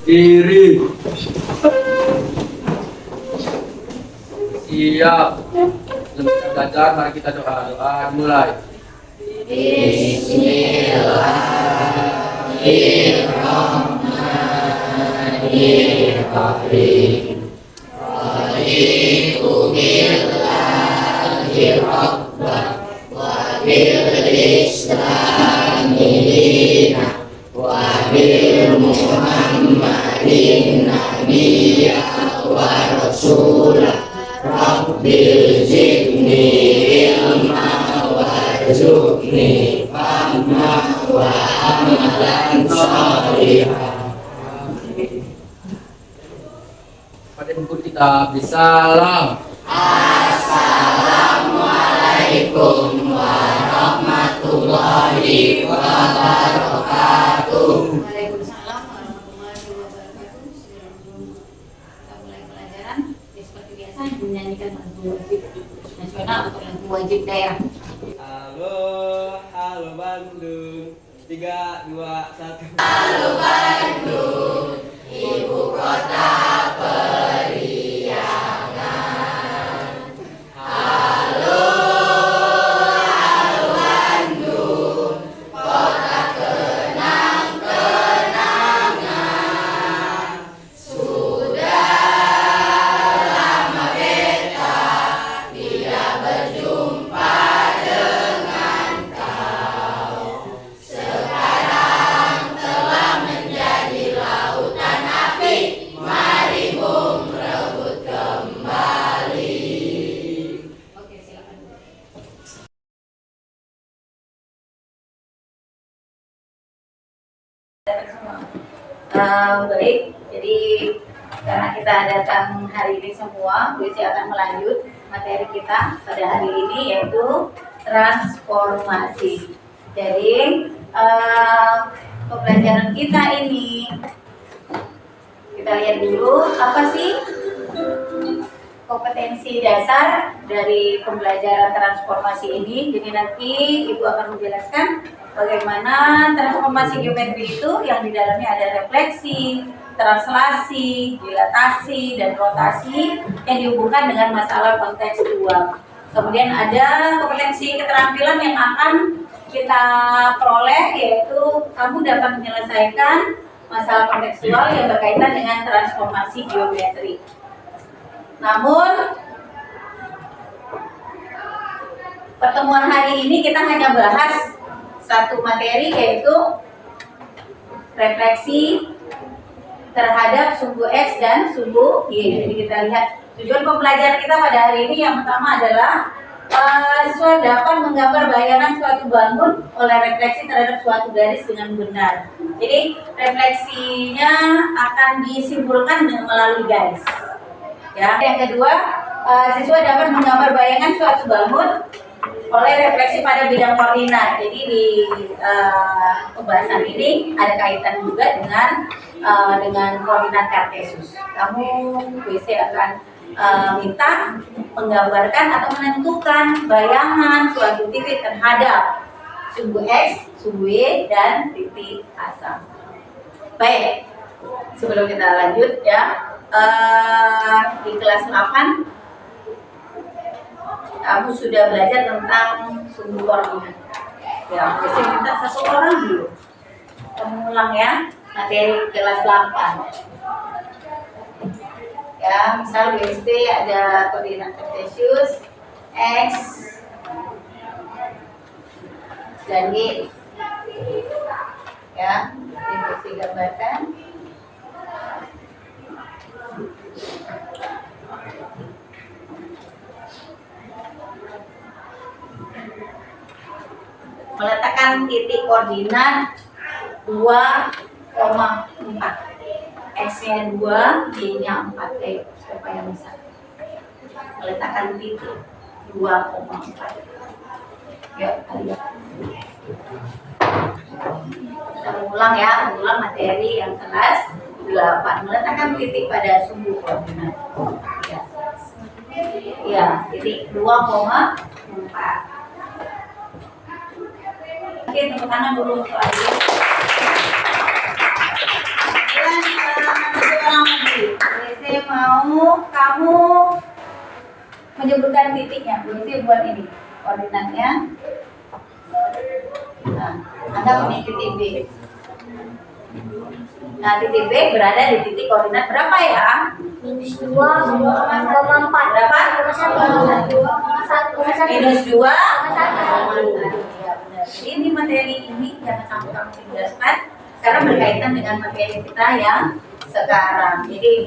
Diri. Siap. Sebelum kita belajar, mari kita doa mulai. Bismillahirrahmanirrahim. Raditu billahi rabban wa bil islami dinan wa bil muhammadin nabiyyan wa rasulah. Rabbil zidni ilma warzuqni fahma wa amalan sholihan. Pada buku kita bisalam. Assalamualaikum warahmatullahi wabarakatuh. Waalaikumsalam warahmatullahi wabarakatuh. Kita mulai pelajaran. Seperti biasa menyanyikan lagu wajib nasional atau lagu wajib daerah. Halo, halo Bandung. 3, 2, 1. Halo Bandung, ibu kota periangan. Halo, halo Bandung, kota kenang-kenangan. Sudah lama beta tidak berjumpa dengan kau. Sekarang telah menjadi lautan api. Mari bung rebut kembali. Oke, silakan. Baik, jadi karena kita datang hari ini semua, Puisi akan melanjut materi kita pada hari ini yaitu transformasi. Jadi pembelajaran kita ini kita lihat dulu apa sih kompetensi dasar dari pembelajaran transformasi ini. Jadi nanti Ibu akan menjelaskan bagaimana transformasi geometri itu yang di dalamnya ada refleksi, translasi, dilatasi, dan rotasi yang dihubungkan dengan masalah kontekstual. Kemudian ada kompetensi keterampilan yang akan kita peroleh, yaitu kamu dapat menyelesaikan masalah kontekstual yang berkaitan dengan transformasi geometri. Namun pertemuan hari ini kita hanya bahas satu materi, yaitu refleksi terhadap sumbu X dan sumbu Y. Jadi kita lihat tujuan pembelajaran kita pada hari ini yang pertama adalah siswa dapat menggambar bayangan suatu bangun oleh refleksi terhadap suatu garis dengan benar. Jadi refleksinya akan disimpulkan melalui garis. Ya. Yang kedua, siswa dapat menggambar bayangan suatu bangun oleh refleksi pada bidang koordinat. Jadi di pembahasan ini ada kaitan juga dengan koordinat Kartesius. Kamu BC akan minta menggambarkan atau menentukan bayangan suatu titik terhadap sumbu X, sumbu Y, dan titik asal. Baik, sebelum kita lanjut ya, di kelas 8 kamu sudah belajar tentang sumbu koordinat. Ya, saya minta satu orang dulu mengulang ya materi kelas 8. Ya, misal BST ada koordinat Kartesius X dan Y. Ya, ini bisa gambarkan. Meletakkan titik koordinat 2,4. X-nya 2, Y-nya 4. Siapa yang bisa? Meletakkan titik 2,4. Yuk, lihat. Kita ulang ya, ulang materi yang kelas 8. Meletakkan titik pada sumbu koordinat. Ya, ya, titik 2,4. Oke, tepuk tangan dulu untuk Adi. WC mau kamu menyebutkan titiknya. WC buat ini koordinatnya. Nah, anggap ini titik B. Nah, titik B berada di titik koordinat berapa ya? -2,4. Berapa? -2. Jadi ini materi ini jangan sampai kamu jelaskan karena berkaitan dengan materi kita yang sekarang. Jadi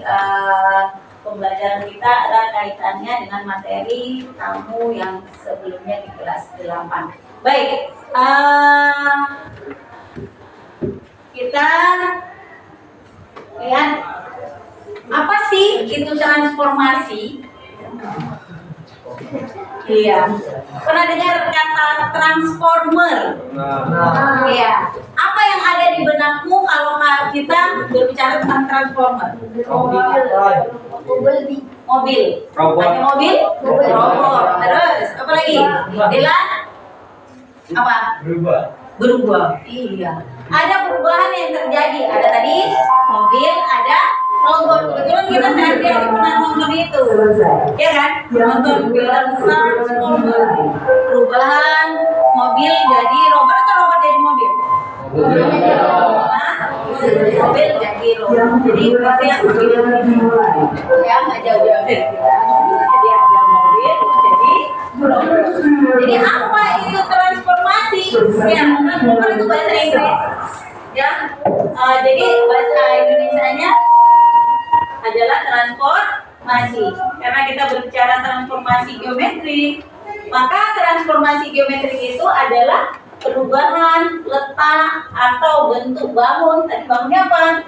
pembelajaran kita ada kaitannya dengan materi kamu yang sebelumnya di kelas 8. Baik, kita lihat apa sih itu transformasi? Iya. Pernah dengar kata transformer? Iya. Apa yang ada di benakmu kalau kita berbicara tentang transformer? Mobil. Ada mobil? Robot. Terus apa lagi? Dilan? Apa? Berubah. Iya. Ada perubahan yang terjadi. Ada tadi mobil, ada robot. Kebetulan kita sehari-hari pernah nonton itu, ya kan? Nonton film Transformer. Perubahan mobil jadi robot atau robot jadi mobil? Mobil jadi robot. Jadi pasti yang ya nggak jauh-jauh dari kita. Jadi ada mobil jadi robot. Jadi apa itu transformasi? Ya, transformer itu bahasa Inggris. Ya, jadi bahasa Indonesianya adalah transformasi. Karena kita berbicara transformasi geometrik, maka transformasi geometrik itu adalah perubahan letak atau bentuk bangun. Tadi bangunnya apa?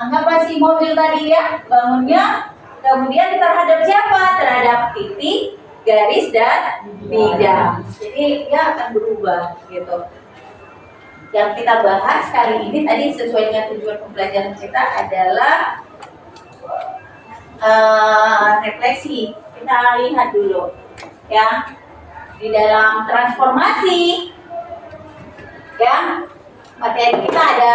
Anggaplah si mobil tadi ya, bangunnya kemudian terhadap siapa? Terhadap titik, garis, dan bidang. Jadi dia akan berubah gitu. Yang kita bahas kali ini tadi sesuai dengan tujuan pembelajaran kita adalah refleksi. Kita lihat dulu ya di dalam transformasi ya materi kita ada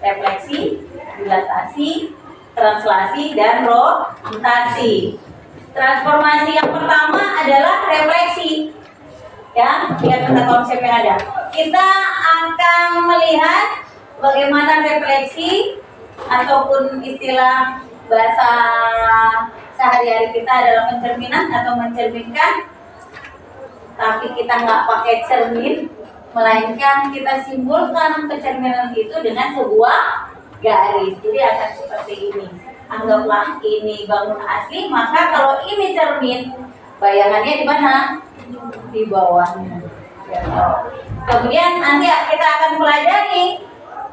refleksi, dilatasi, translasi, dan rotasi. Transformasi yang pertama adalah refleksi. Ya, lihat tata konsep yang ada. Kita akan melihat bagaimana refleksi ataupun istilah bahasa sehari-hari kita adalah pencerminan atau mencerminkan. Tapi kita nggak pakai cermin, melainkan kita simbolkan kecerminan itu dengan sebuah garis. Jadi akan seperti ini. Anggaplah ini bangun asli, maka kalau ini cermin, bayangannya di mana? Di bawahnya. Kemudian nanti kita akan pelajari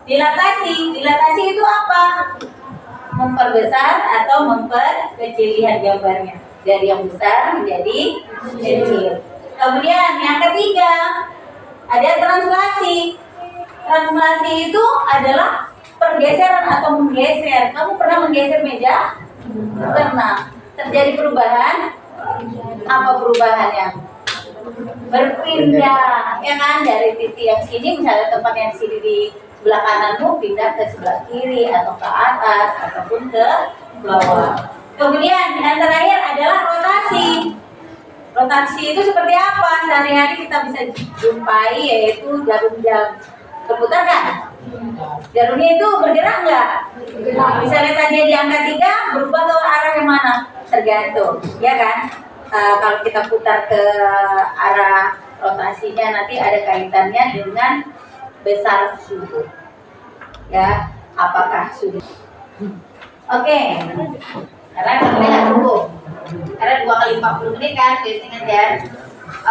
dilatasi. Dilatasi itu apa? Memperbesar atau memperkecil. Lihat gambarnya. Dari yang besar menjadi kecil. Kemudian yang ketiga ada translasi. Translasi itu adalah pergeseran atau menggeser. Kamu pernah menggeser meja? Pernah. Terjadi perubahan? Apa perubahannya? Berpindah, ya kan, dari titik yang sini, misalnya tempat yang sini di sebelah kananmu pindah ke sebelah kiri atau ke atas ataupun ke bawah. Kemudian yang terakhir adalah rotasi. Rotasi itu seperti apa? Sehari-hari kita bisa jumpai, yaitu jarum jam berputar kan? Jarumnya itu bergerak nggak? Misalnya tadi di angka 3 berubah ke arah yang mana? Tergantung, ya kan? Kalau kita putar ke arah rotasinya nanti ada kaitannya dengan besar suhu. Ya, apakah suhu? Oke. Sekarang kita lihat dulu. Karena 2 kali 40 menit kan, biasanya ya.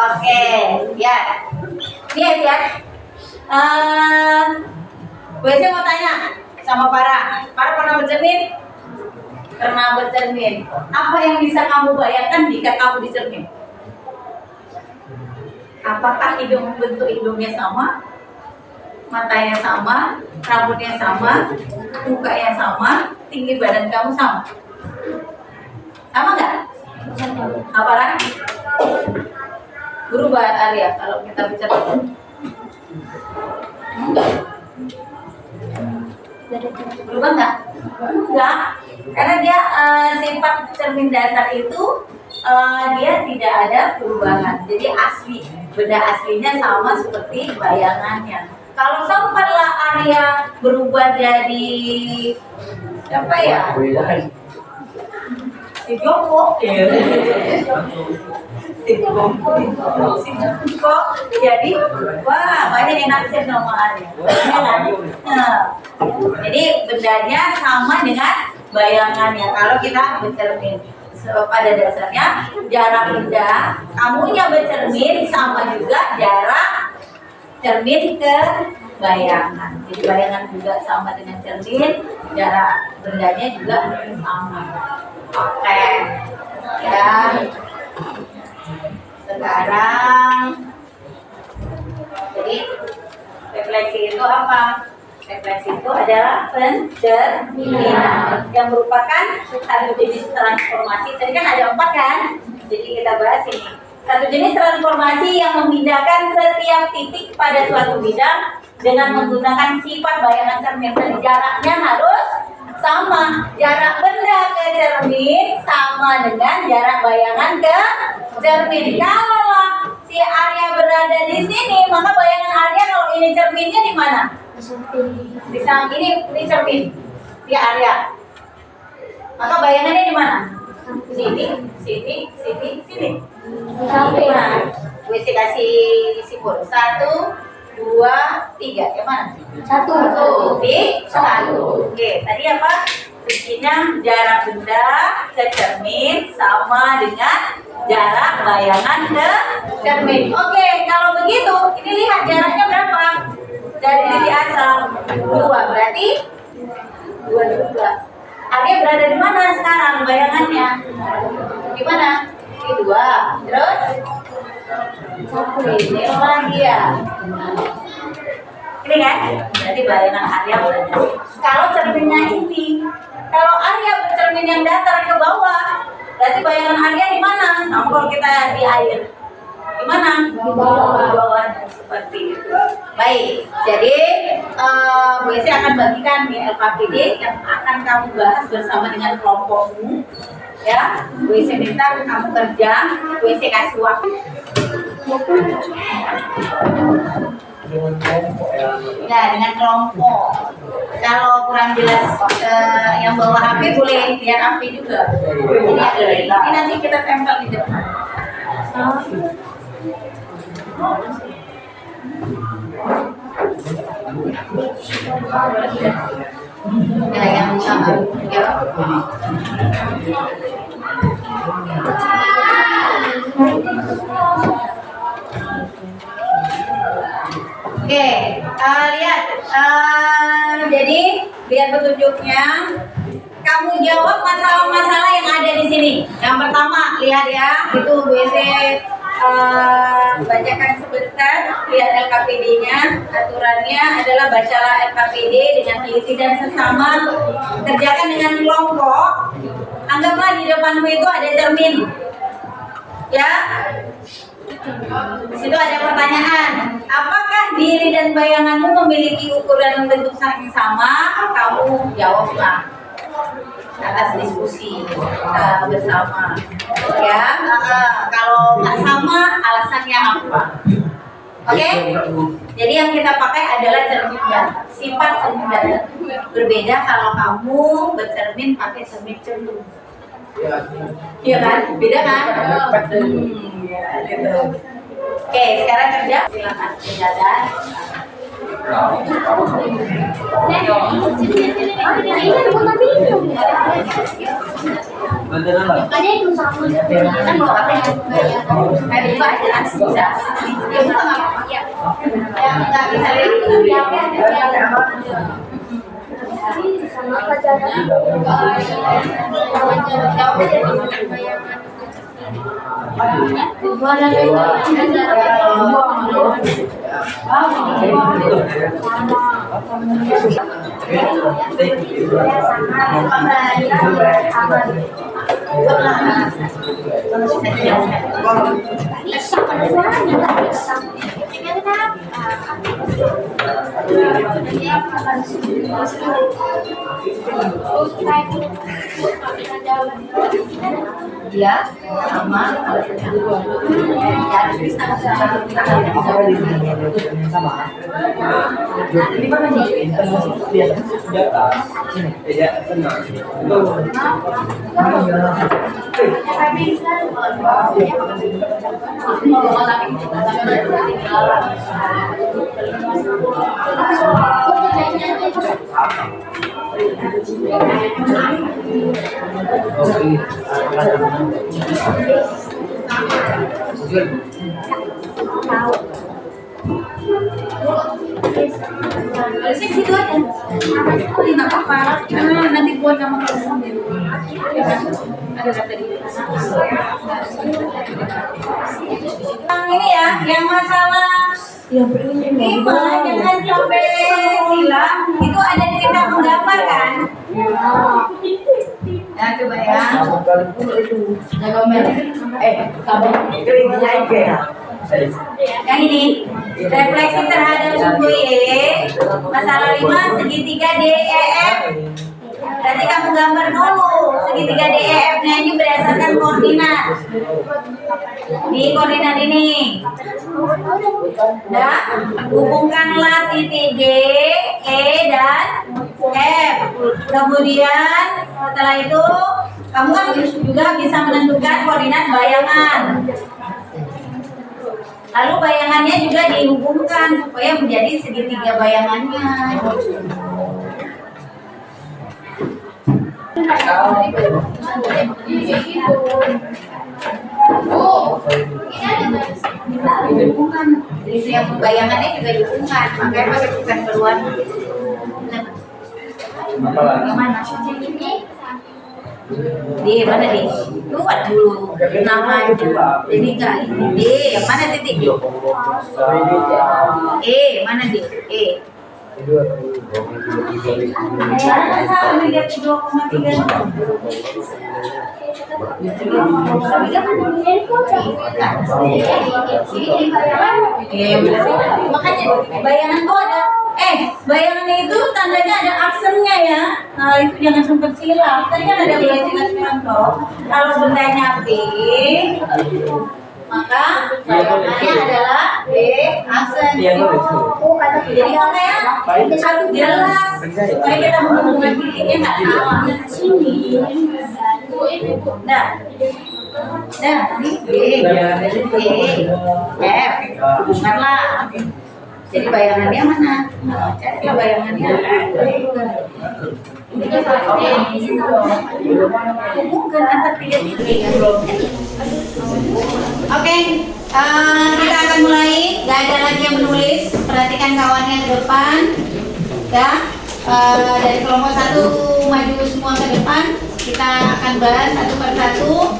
Oke, ya. Lihat ya. Biasanya mau tanya sama Farah pernah bercermin? Pernah bercermin. Apa yang bisa kamu bayangkan jika kamu dicermin? Apakah bentuk hidungnya sama? Matanya sama? Rambutnya sama? Mukanya sama? Tinggi badan kamu sama? Sama nggak? Apa Farah? Berubah Arya kalau kita bicara. Berubah nggak? Enggak, karena dia sifat cermin datar itu dia tidak ada perubahan. Jadi asli, benda aslinya sama seperti bayangannya. Kalau sampailah Arya berubah jadi apa ya? Si Joko, si Joko, jadi wah banyak yang naksir sama Arya. Nah, jadi bendanya sama dengan bayangannya. Kalau kita bercermin, pada dasarnya jarak benda, kamunya bercermin sama juga jarak cermin ke bayangan. Jadi bayangan juga sama dengan cermin, jarak bendanya juga sama. Oke, ya. Sekarang, jadi refleksi itu apa? Refleksi itu adalah pencerminan yang merupakan satu jenis transformasi. Tadi kan ada 4 kan? Jadi kita bahas ini. Satu jenis transformasi yang memindahkan setiap titik pada suatu bidang dengan menggunakan sifat bayangan cermin. Dan jaraknya harus sama. Jarak benda ke cermin sama dengan jarak bayangan ke cermin. Kalau si Arya berada di sini, maka bayangan Arya kalau ini cerminnya di mana? Di samping ini cermin. Di Arya. Maka bayangannya di mana? Sini, sini, sini, sini. Sampai mana? Gue sih kasih simpul 1, 2, 3. Yang mana? 1. Di 1. Oke, tadi apa? Fungsinya jarak benda ke cermin sama dengan jarak bayangan ke cermin. Oke, kalau begitu, ini lihat jaraknya berapa? Dari titik asal 2, berarti 2 juga. Arya berada di mana sekarang bayangannya? Di mana? Di 2. Terus ini lagi ya. Ini kan? Berarti bayangan Arya berada. Kalau cerminnya ini, kalau Arya bercermin yang datar ke bawah, berarti bayangan Arya di mana? Nah, kalau kita di air, di mana? Di bawah. Seperti itu. Baik, jadi Bu Esi akan bagikan di LKPD yang akan kamu bahas bersama dengan kelompokmu. Ya, Bu Esi minta kamu kerja, Bu Esi kasih waktu. Ya, dengan kelompok. Kalau kurang jelas yang bawa HP boleh lihat HP juga. Ini nanti kita tempel di depan. Ya, yang sama. Ya. Oke, lihat. Jadi lihat petunjuknya. Kamu jawab masalah-masalah yang ada di sini. Yang pertama, lihat ya, itu Bu Esi bacakan sebentar. Lihat LKPD-nya. Aturannya adalah bacalah LKPD dengan teliti dan sesama. Kerjakan dengan kelompok. Anggaplah di depanmu itu ada cermin. Ya. Di situ ada pertanyaan, apakah diri dan bayanganmu memiliki ukuran bentuk yang sama? Kamu jawablah atas diskusi bersama. Ya, kalau nggak sama, alasannya apa? Oke? Jadi yang kita pakai adalah cermin datar. Sifat cermin datar berbeda kalau kamu bercermin pakai cermin cendu. Iya kan? Beda kan? Ya, gitu. Oke, sekarang kerja. Silakan jalan. Ya, sama. Ini kan Tidak tenang. Harusnya gitu aja. Nggak apa-apa. Nanti buat kamu ada tadi. Yang ini ya, yang masalah ini mah jangan sampai silang. Itu ada di kita menggambar kan? Ya coba ya. Yang ini refleksi terhadap sumbu Y masalah 5 segitiga DEF. Berarti kamu gambar dulu segitiga DEF nya ini berdasarkan koordinat. Di koordinat ini. Nah, hubungkanlah titik D, E dan F. Kemudian setelah itu kamu kan juga bisa menentukan koordinat bayangan. Lalu bayangannya juga dihubungkan supaya menjadi segitiga bayangannya. Dihubungkan. Jadi yang bayangannya juga dihubungkan. Makanya pakai bukan keluar. Yang mana? D mana D? Buat dulu nama jadi enggak ini D yang mana titik D? E mana D? E. Salah lihat 2,3. Makanya bayangan tuh ada bayangannya itu tandanya ada aksennya ya. Nah itu jangan sempat silang. Tadi kan ada belajar contoh. Kalau bendanya B, maka bayangannya adalah B aksen. Jadi kalau ya harus jelas supaya kita menghubungkan titiknya nggak salah. Nah, ini B, E, F, hubunganlah. Jadi bayangannya mana? Carilah bayangannya. Hubungkan antar tiga titik. Oke, kita akan mulai. Gak ada lagi yang menulis. Perhatikan kawannya ke depan. Ya, dari kelompok 1 maju semua ke depan. Kita akan bahas satu per satu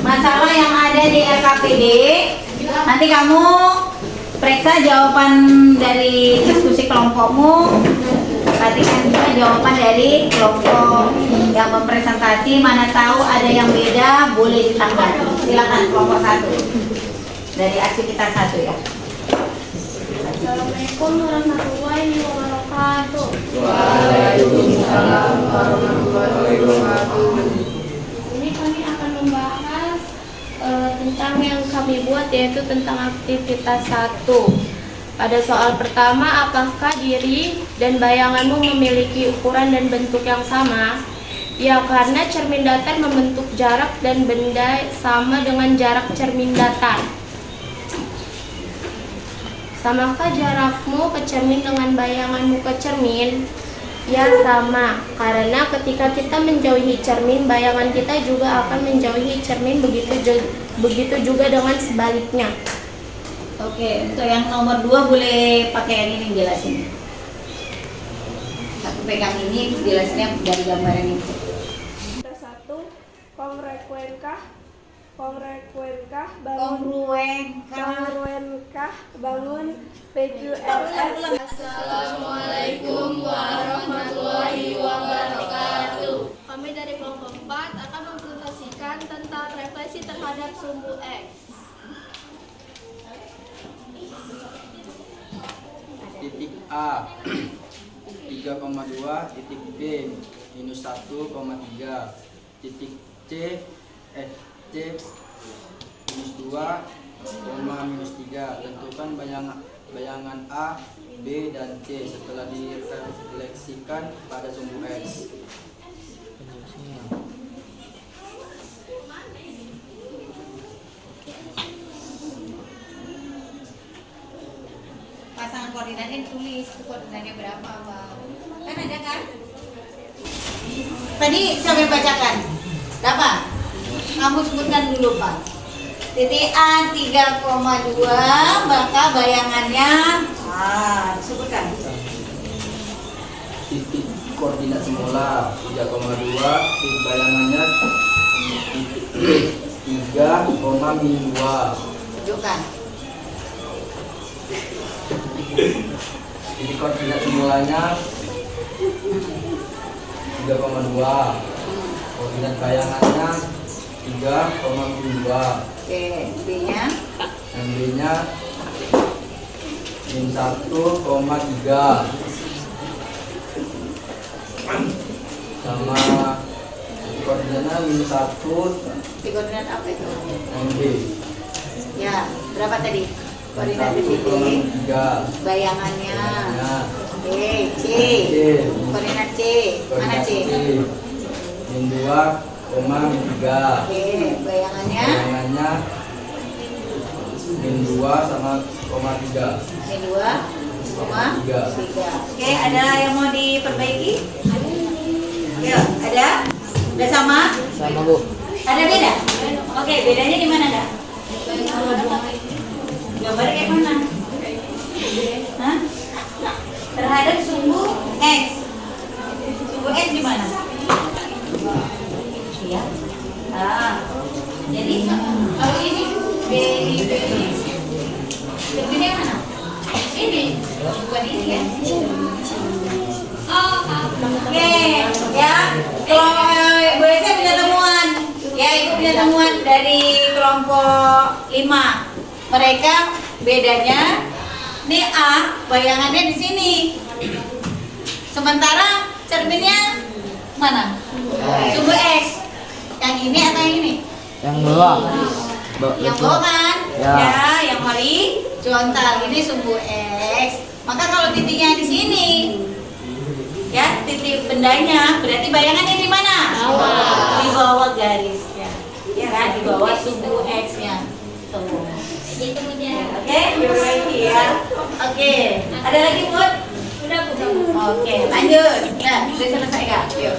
masalah yang ada di RKPD. Nanti kamu periksa jawaban dari diskusi kelompokmu. Perhatikan juga jawaban dari kelompok yang mempresentasi. Mana tahu ada yang beda, boleh ditambah. Silakan kelompok 1 dari aktivitas 1 ya. Assalamualaikum warahmatullahi wabarakatuh. Waalaikumsalam warahmatullahi wabarakatuh. Ini kami akan membahas tentang yang kami buat, yaitu tentang aktivitas 1. Pada soal pertama, apakah diri dan bayanganmu memiliki ukuran dan bentuk yang sama? Ya, karena cermin datar membentuk jarak dan benda sama dengan jarak cermin datar. Samakah jarakmu ke cermin dengan bayanganmu ke cermin? Ya, sama. Karena ketika kita menjauhi cermin, bayangan kita juga akan menjauhi cermin, begitu juga dengan sebaliknya. Oke, untuk yang nomor 2 boleh pakai yang ini jelasin. Aku pegang ini, jelasnya dari gambaran itu. 1. Kongruenkah bangun PQRS. Assalamualaikum warahmatullahi wabarakatuh. Kami dari kelompok 4 akan mempresentasikan tentang refleksi terhadap sumbu X. Titik A. 3,2 titik B minus 1,3 titik C minus 2, minus 3. Tentukan bayangan A, B, dan C setelah direfleksikan pada sumbu X. Pasangan koordinatnya ditulis, itu koordinatnya berapa, Bang? Kan ada kan? Tadi siapa yang bacakan? Berapa? Kamu sebutkan dulu, Pak. Titik A 3,2, maka bayangannya sebutkan. Titik koordinat semula 3,2, titik bayangannya titik 3,2. Tunjukkan. Titik koordinat semulanya 3,2. Koordinat bayangannya 3,2. Oke, B-nya? Yang B-nya min 1,3 sama titik koordinatnya min 1. Titik koordinat apa itu? Yang B Ya, berapa tadi? Koordinat di sini. 1,3. Bayangannya. C. Koordinat C. Mana C? Min 2,3. Oke, bayangannya. Bayangannya min 2 sama 0,3. Min 2,3. Oke, ada yang mau diperbaiki? Yuk, ada? Udah sama? Sama, Bu. Ada beda? Oke, bedanya di mana, Kak? Gambarnya kayak mana? Hah? Terhadap sumbu X. Sumbu X di mana? Iya. Jadi kalau ini B ini yang mana? Ini. Bukan ini ya. Oke, ya. Kalau Bu Esa punya temuan, ya Ibu punya temuan dari kelompok 5. Mereka bedanya, ini A, bayangannya di sini. Sementara cerminnya mana? Sumbu X. Yang ini atau yang ini? Yang bawah. Yang bawah kan? Ya. Yang horizontal. Ini sumbu X. Maka kalau titiknya di sini, ya titik bendanya, berarti bayangannya di mana? Di bawah garisnya. Ya kan? Di bawah sumbu X-nya. Tuh. Oke, diperbaiki ya. Oke, ada lagi Bud? Udah. Oke, lanjut. Nah, sudah selesai Kak? Yuk.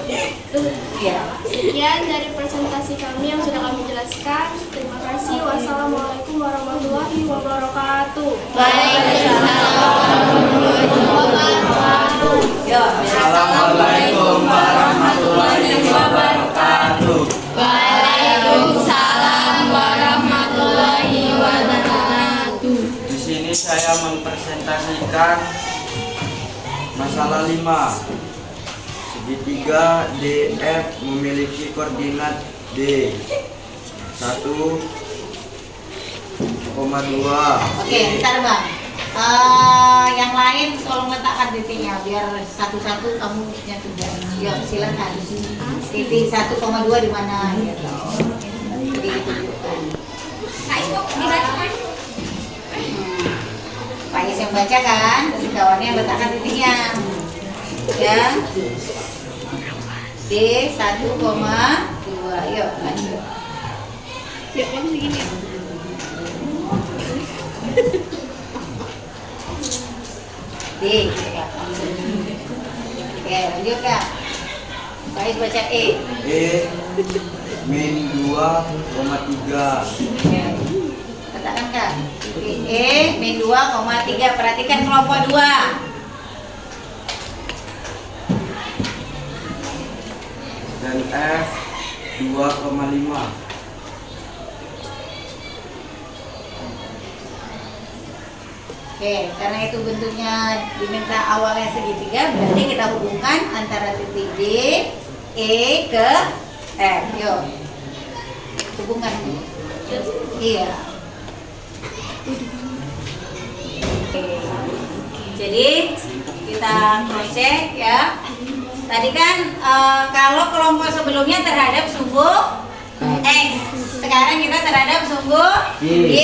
Iya. Sekian dari presentasi kami yang sudah kami jelaskan. Terima kasih. Wassalamualaikum warahmatullahi wabarakatuh. Waalaikumsalam warahmatullahi wabarakatuh. Yuk. Assalamualaikum warahmatullahi wabarakatuh. Waalaikumsalam warahmatullahi wabarakatuh. Di sini saya mempresentasikan masalah 5. Segitiga DF memiliki koordinat D 1,2. Oke, bentar Bang. Yang lain tolong letakkan titiknya biar satu-satu kamu punya tugas. Yuk, silakan. Titik 1,2 di mana? Gitu. Jadi ditunjukkan. Pak Is yang baca kan, kawannya yang letakkan titiknya. Ya. D 1,2. Yuk, lanjut. Ya, kan begini. D. Oke, lanjut Kak. Pak Is baca E. min 2,3. Oke. Katakan Kak. E min 2,3. Perhatikan kelompok 2. Dan F 2,5. Oke, karena itu bentuknya diminta awalnya segitiga, berarti kita hubungkan antara titik D, E ke F. Yuk, hubungkan. Iya. Oke. Jadi Kita cross check ya. Tadi kan kalau kelompok sebelumnya terhadap sumbu X, sekarang kita terhadap sumbu Y.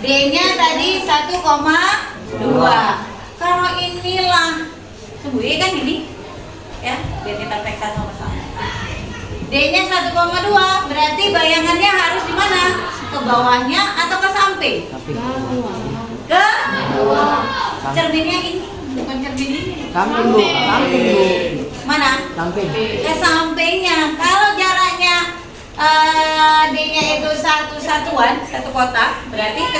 D-nya tadi 1,2. Kalau inilah sumbu Y kan gini, ya, biar kita periksa sama-sama. D-nya 1,2, berarti bayangannya harus di mana? Ke bawahnya atau ke samping? Ke bawah. Cerminnya ini, bukan cermin ini. Samping Bu, samping Bu. Mana? Samping. Ke sampingnya. Kalau jaraknya D-nya itu satu satuan, satu kotak, berarti ke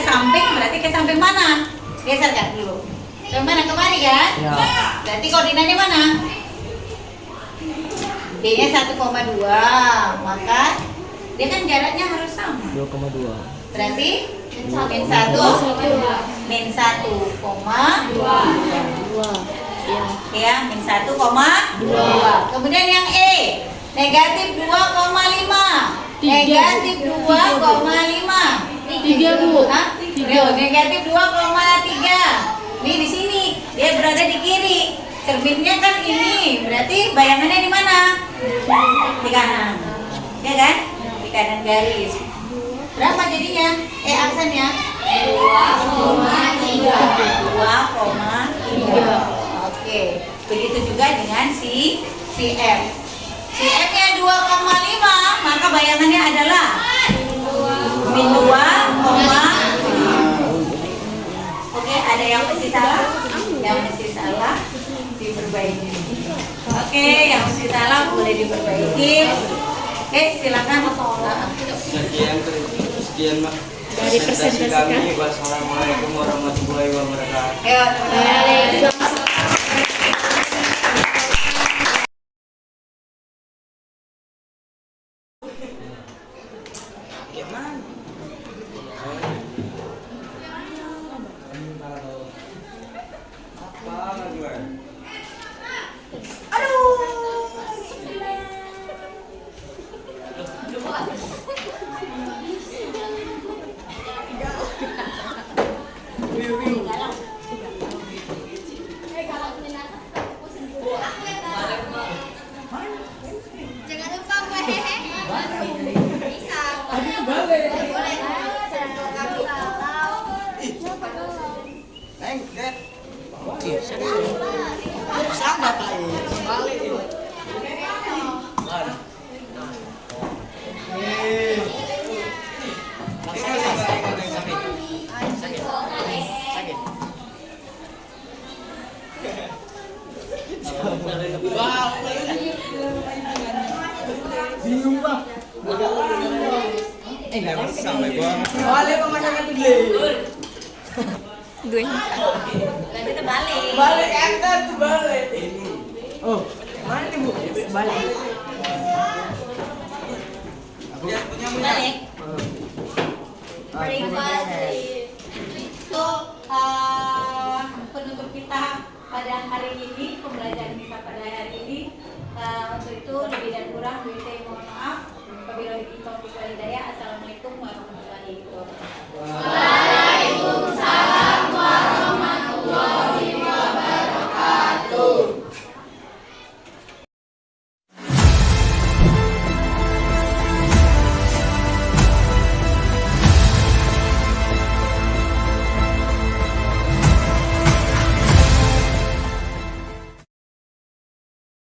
samping mana? Geserkan dulu. Kemana? Kemari kan? Ya. Berarti koordinatnya mana? D-nya 1,2, maka dia kan jaraknya harus sama. 2,2. Berarti min 1,2. Ya, min 1,2. Kemudian yang E, negatif 2,5. Negatif 2,5. 3 Bu. Hah? Negatif 2,3. Nih di sini, dia berada di kiri. Cerminnya kan ini, berarti bayangannya di mana? Di kanan, ya kan? Di kanan garis. Berapa jadinya? Aksennya? 2,3. Oke, begitu juga dengan si M. Si M-nya 2,5, maka bayangannya adalah min 2,5. Oke, ada yang mesti salah? Yang mesti salah diperbaiki. Oke, yang mesti salah boleh diperbaiki. Oke, silakan. Sekian Dari presentasi kami. Wassalamualaikum warahmatullahi wabarakatuh. Ayo, nanti terbalik. Oh, mana nih Bu? Balik. Balik. Itu penutup kita pada hari ini, pembelajaran kita pada hari ini. Untuk itu lebih dan kurang, mohon maaf. Wabillahi taufiq wal hidayah. Assalamualaikum warahmatullahi wabarakatuh.